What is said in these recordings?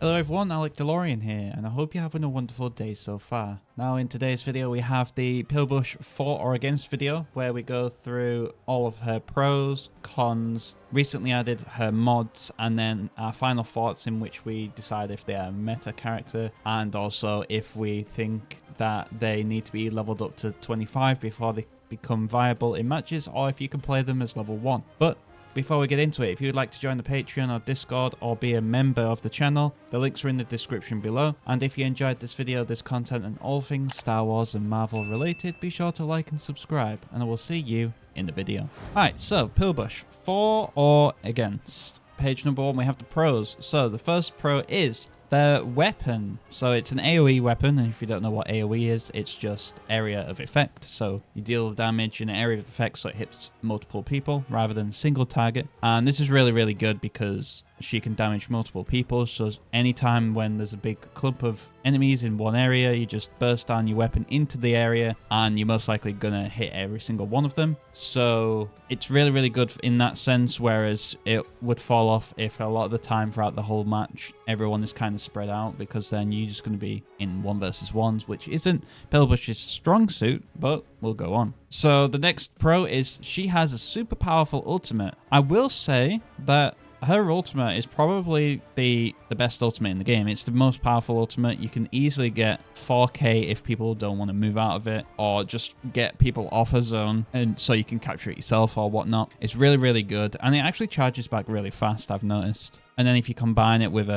Hello everyone, Alec DeLorean here, and I hope you're having a wonderful day so far. Now in today's video we have the Pilbush for or against video, where we go through all of her pros, cons, recently added her mods, and then our final thoughts in which we decide if they are a meta character, and also if we think that they need to be leveled up to 25 before they become viable in matches, or if you can play them as level 1. But before we get into it, if you'd like to join the Patreon or Discord or be a member of the channel, the links are in the description below. And if you enjoyed this video, this content and all things Star Wars and Marvel related, be sure to like and subscribe, and I will see you in the video. Alright, so Pilbush, for or against? Page number 1, we have the pros. So the first pro is the weapon. So it's an AoE weapon, and if you don't know what AoE is, it's just area of effect. So you deal damage in an area of effect, so it hits multiple people rather than a single target. And this is really, really good because she can damage multiple people. So anytime when there's a big clump of enemies in one area, you just burst down your weapon into the area, and you're most likely gonna hit every single one of them. So it's really, really good in that sense, whereas it would fall off if a lot of the time throughout the whole match everyone is kind of spread out, because then you're just going to be in 1 versus 1s, which isn't Pilbush's strong suit, but we'll go on. So the next pro is she has a super powerful ultimate. I will say that her ultimate is probably the best ultimate in the game. It's the most powerful ultimate. You can easily get 4K if people don't want to move out of it, or just get people off a zone, and so you can capture it yourself or whatnot. It's really, really good, and it actually charges back really fast, I've noticed. And then if you combine it with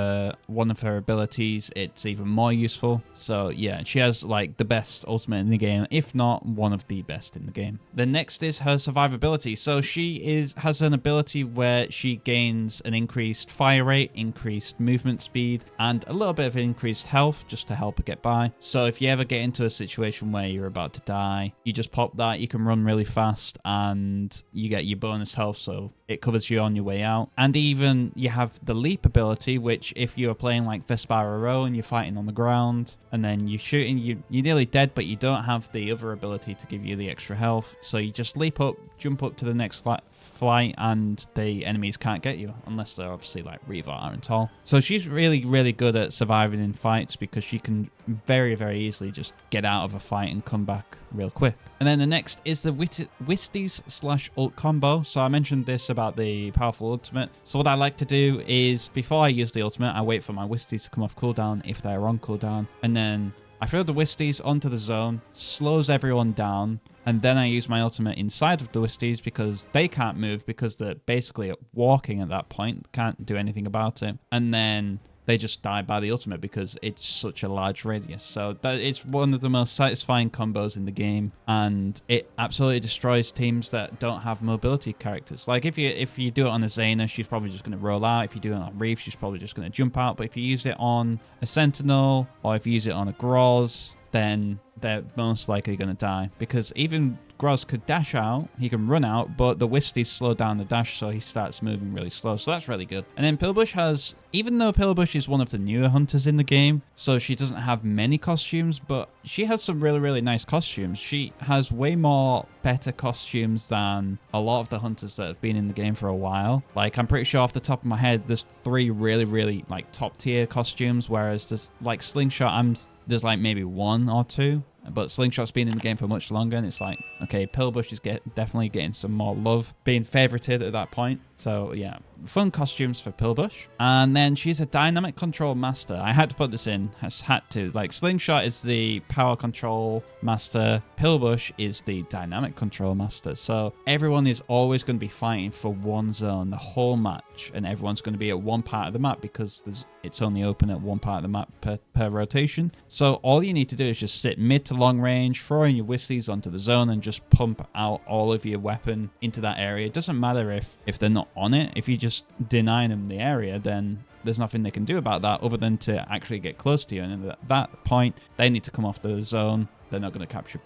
one of her abilities, it's even more useful. So yeah, she has like the best ultimate in the game, if not one of the best in the game. The next is her survivability. So she has an ability where she gains an increased fire rate, increased movement speed, and a little bit of increased health just to help her get by. So if you ever get into a situation where you're about to die, you just pop that, you can run really fast, and you get your bonus health, so it covers you on your way out. And even you have the leap ability, which if you're playing like Vespara Row and you're fighting on the ground and then you're shooting, you're nearly dead, but you don't have the other ability to give you the extra health. So you just leap up, jump up to the next flight, and the enemies can't get you unless they're obviously like Revar and tall. So she's really, really good at surviving in fights because she can very, very easily just get out of a fight and come back real quick. And then the next is the Wisties/ult combo. So I mentioned this about the powerful ultimate. So what I like to do is, before I use the ultimate, I wait for my Wisties to come off cooldown if they're on cooldown, and then I throw the Wisties onto the zone, slows everyone down, and then I use my ultimate inside of the Wisties because they can't move because they're basically walking at that point, can't do anything about it, and then they just die by the ultimate because it's such a large radius. So that it's one of the most satisfying combos in the game, and it absolutely destroys teams that don't have mobility characters. Like if you do it on a Zayna, she's probably just going to roll out. If you do it on Reef, she's probably just going to jump out. But if you use it on a Sentinel, or if you use it on a Groz, then they're most likely going to die, because even Groz could dash out, he can run out, but the Wisties slow down the dash, so he starts moving really slow. So that's really good. And then Pilbush has, even though Pilbush is one of the newer hunters in the game, so she doesn't have many costumes, but she has some really, really nice costumes. She has way more better costumes than a lot of the hunters that have been in the game for a while. Like, I'm pretty sure off the top of my head, there's 3 really, really like top tier costumes, whereas there's like Slingshot, there's like maybe 1 or 2. But Slingshot's been in the game for much longer, and it's like, okay, Pilbush is definitely getting some more love, being favorited at that point. So yeah, fun costumes for Pilbush. And then she's a dynamic control master. I had to put this in, I just had to. Like, Slingshot is the power control master, Pilbush is the dynamic control master. So everyone is always going to be fighting for one zone the whole match, and everyone's going to be at one part of the map because it's only open at one part of the map per rotation. So all you need to do is just sit mid to long range, throw in your Wisties onto the zone, and just pump out all of your weapon into that area. It doesn't matter if they're not on it. If you just deny them the area, then there's nothing they can do about that other than to actually get close to you. And at that point, they need to come off the zone. They're not going to capture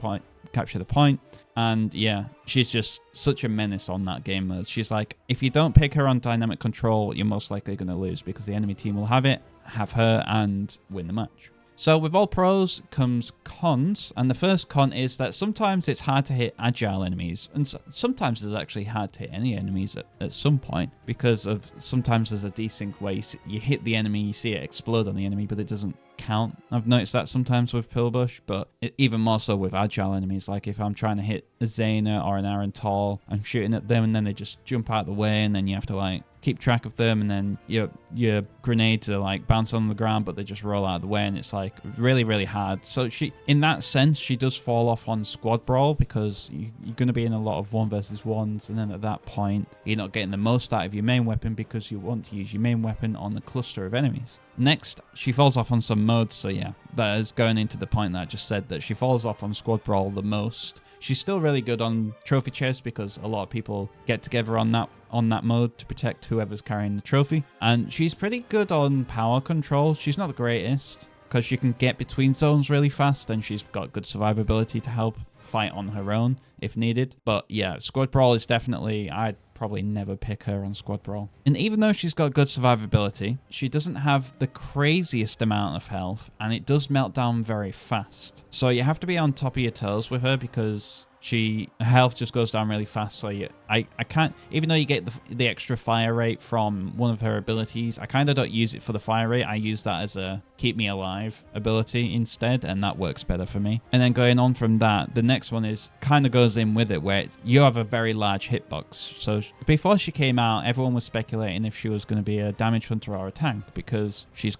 the point. And yeah, she's just such a menace on that game mode. She's like, if you don't pick her on dynamic control, you're most likely going to lose because the enemy team will have her, and win the match. So with all pros comes cons, and the first con is that sometimes it's hard to hit agile enemies, and sometimes it's actually hard to hit any enemies at some point, because of sometimes there's a desync where you hit the enemy, you see it explode on the enemy, but it doesn't count. I've noticed that sometimes with Pilbush, but even more so with agile enemies. Like if I'm trying to hit a Zayna or an Aaron Tall, I'm shooting at them and then they just jump out of the way, and then you have to like keep track of them, and then your grenades are like bounce on the ground, but they just roll out of the way, and it's like really hard. So in that sense, she does fall off on squad brawl, because you're going to be in a lot of 1 versus 1s, and then at that point you're not getting the most out of your main weapon, because you want to use your main weapon on the cluster of enemies. Next, she falls off on some modes, so yeah, that is going into the point that I just said, that she falls off on squad brawl the most. She's still really good on trophy chase, because a lot of people get together on that mode to protect whoever's carrying the trophy. And she's pretty good on power control. She's not the greatest, because she can get between zones really fast, and she's got good survivability to help fight on her own if needed. But yeah, squad brawl is definitely, I'd probably never pick her on squad brawl. And even though she's got good survivability, she doesn't have the craziest amount of health, and it does melt down very fast. So you have to be on top of your toes with her, because her health just goes down really fast. So I can't, even though you get the extra fire rate from one of her abilities, I kind of don't use it for the fire rate. I use that as a keep me alive ability instead, and that works better for me. And then going on from that, the next one is kind of goes in with it, where you have a very large hitbox. So before she came out, everyone was speculating if she was going to be a damage hunter or a tank, because she's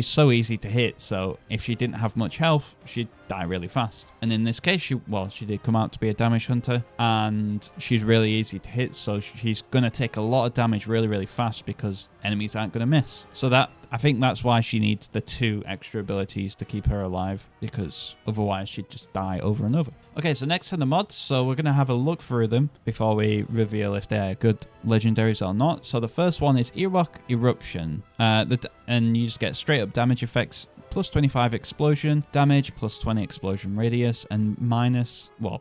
so easy to hit. So if she didn't have much health, she'd die really fast. And in this case, she did come out to be a damage hunter, and she's really easy to hit, so she's going to take a lot of damage really fast, because enemies aren't going to miss. So I think that's why she needs the 2 extra abilities to keep her alive, because otherwise she'd just die over and over. Okay, so next are the mods. So we're going to have a look through them before we reveal if they're good legendaries or not. So the first one is Ewok Eruption. And you just get straight up damage effects, plus 25 explosion damage, plus 20 explosion radius, and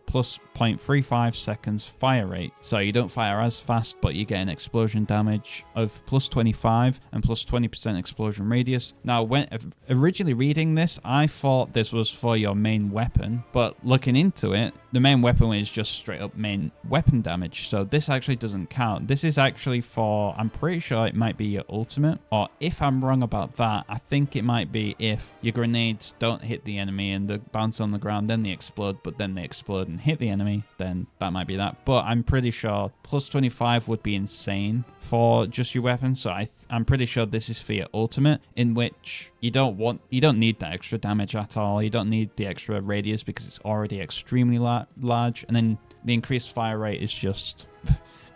plus 0.35 seconds fire rate. So you don't fire as fast, but you get an explosion damage of plus 25 and plus 20% explosion radius. Now, when originally reading this, I thought this was for your main weapon, but looking into it, the main weapon is just straight up main weapon damage. So this actually doesn't count. This is actually for, I'm pretty sure it might be your ultimate, or if I'm wrong about that, I think it might be if your grenades don't hit the enemy and they bounce on the ground, then they explode, but then they explode and hit the enemy, then that might be that. But I'm pretty sure plus 25 would be insane for just your weapon. So I'm pretty sure this is for your ultimate, in which you don't need that extra damage at all. You don't need the extra radius, because it's already extremely large. And then the increased fire rate is just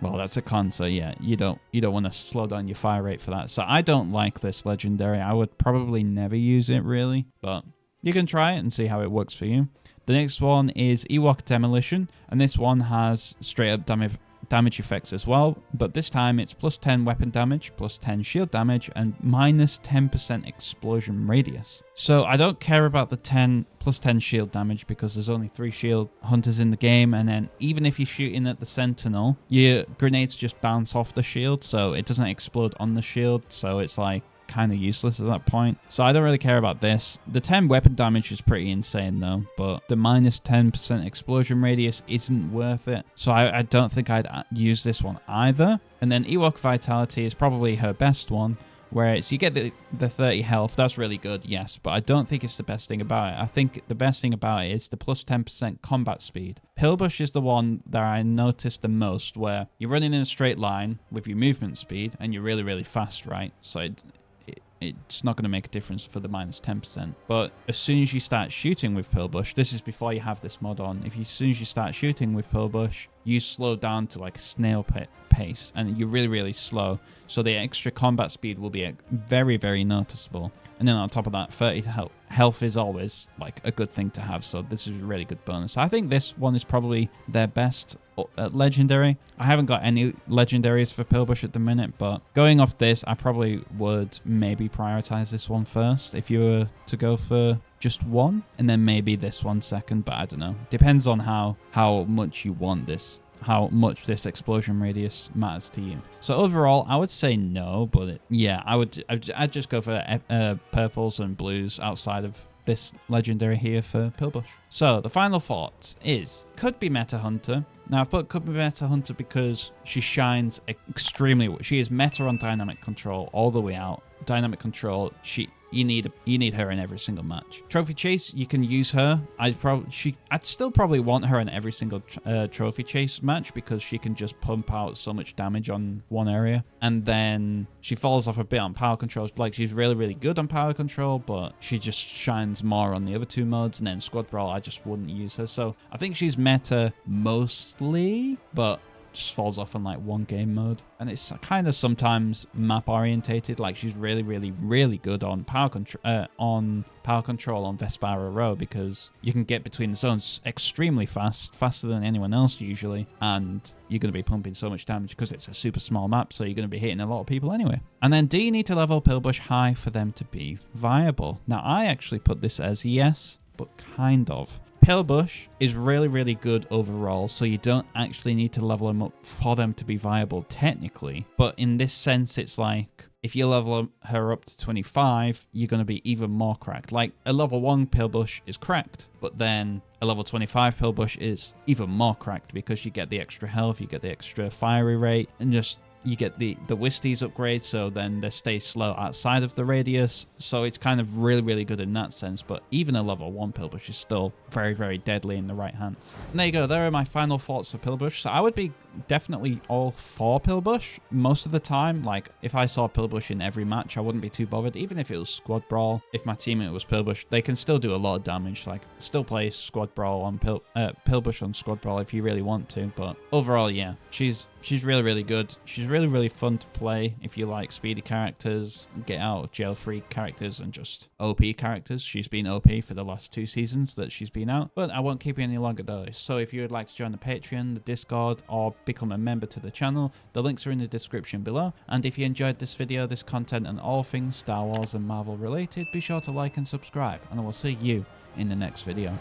well, that's a con. So yeah, you don't want to slow down your fire rate for that. So I don't like this legendary. I would probably never use it really, but you can try it and see how it works for you. The next one is Ewok Demolition, and this one has straight up damage effects as well, but this time it's plus 10 weapon damage, plus 10 shield damage, and minus 10% explosion radius. So I don't care about the plus 10 shield damage, because there's only 3 shield hunters in the game, and then even if you're shooting at the sentinel, your grenades just bounce off the shield, so it doesn't explode on the shield, so it's like kind of useless at that point. So I don't really care about this. The 10 weapon damage is pretty insane though, but the minus 10% explosion radius isn't worth it. So I don't think I'd use this one either. And then Ewok Vitality is probably her best one, where you get the 30 health. That's really good, yes, but I don't think it's the best thing about it. I think the best thing about it is the plus 10% combat speed. Pilbush is the one that I noticed the most, where you're running in a straight line with your movement speed, and you're really fast, right? So it's not going to make a difference for the minus 10%. But as soon as you start shooting with Pilbush, this is before you have this mod on, as soon as you start shooting with Pilbush, you slow down to like a snail pace, and you're really slow. So the extra combat speed will be very noticeable. And then on top of that, 30 health is always like a good thing to have. So this is a really good bonus. I think this one is probably their best legendary. I haven't got any legendaries for Pilbush at the minute, but going off this, I probably would maybe prioritize this one first if you were to go for just one, and then maybe this one second, but I don't know. Depends on how much you want this, how much this explosion radius matters to you. So overall, I would say no, but yeah, I'd just go for purples and blues outside of this legendary here for Pilbush. So the final thoughts is, could be Meta Hunter. Now I've put could be Meta Hunter because she shines extremely well. She is meta on dynamic control all the way out. Dynamic control, you need her in every single match. Trophy chase, you can use her. I'd still probably want her in every single trophy chase match because she can just pump out so much damage on one area. And then she falls off a bit on power control. Like, she's really good on power control, but she just shines more on the other two modes. And then squad brawl, I just wouldn't use her. So I think she's meta mostly, but just falls off on like one game mode, and it's kind of sometimes map orientated. Like, she's really good on power control on Vespara Row, because you can get between the zones extremely faster than anyone else usually, and you're going to be pumping so much damage because it's a super small map, so you're going to be hitting a lot of people anyway. And then, do you need to level Pilbush high for them to be viable? Now I actually put this as yes, but kind of. Pilbush is really good overall, so you don't actually need to level them up for them to be viable technically. But in this sense, it's like, if you level her up to 25, you're going to be even more cracked. Like, a level 1 Pilbush is cracked, but then a level 25 Pilbush is even more cracked because you get the extra health, you get the extra fiery rate, and just you get the Wisties upgrade, so then they stay slow outside of the radius. So it's kind of really good in that sense. But even a level 1 Pilbush is still very deadly in the right hands. And there you go. There are my final thoughts for Pilbush. So I would be definitely all for Pilbush most of the time. Like, if I saw Pilbush in every match, I wouldn't be too bothered. Even if it was squad brawl, if my teammate was Pilbush, they can still do a lot of damage. Like, still play squad brawl on Pilbush on squad brawl if you really want to. But overall, yeah, she's really good. She's really fun to play if you like speedy characters, get out of jail free characters, and just OP characters. She's been OP for the last 2 seasons that she's been out. But I won't keep you any longer though. So if you would like to join the Patreon, the Discord, or become a member to the channel, the links are in the description below. And if you enjoyed this video, this content, and all things Star Wars and Marvel related, be sure to like and subscribe, and I will see you in the next video.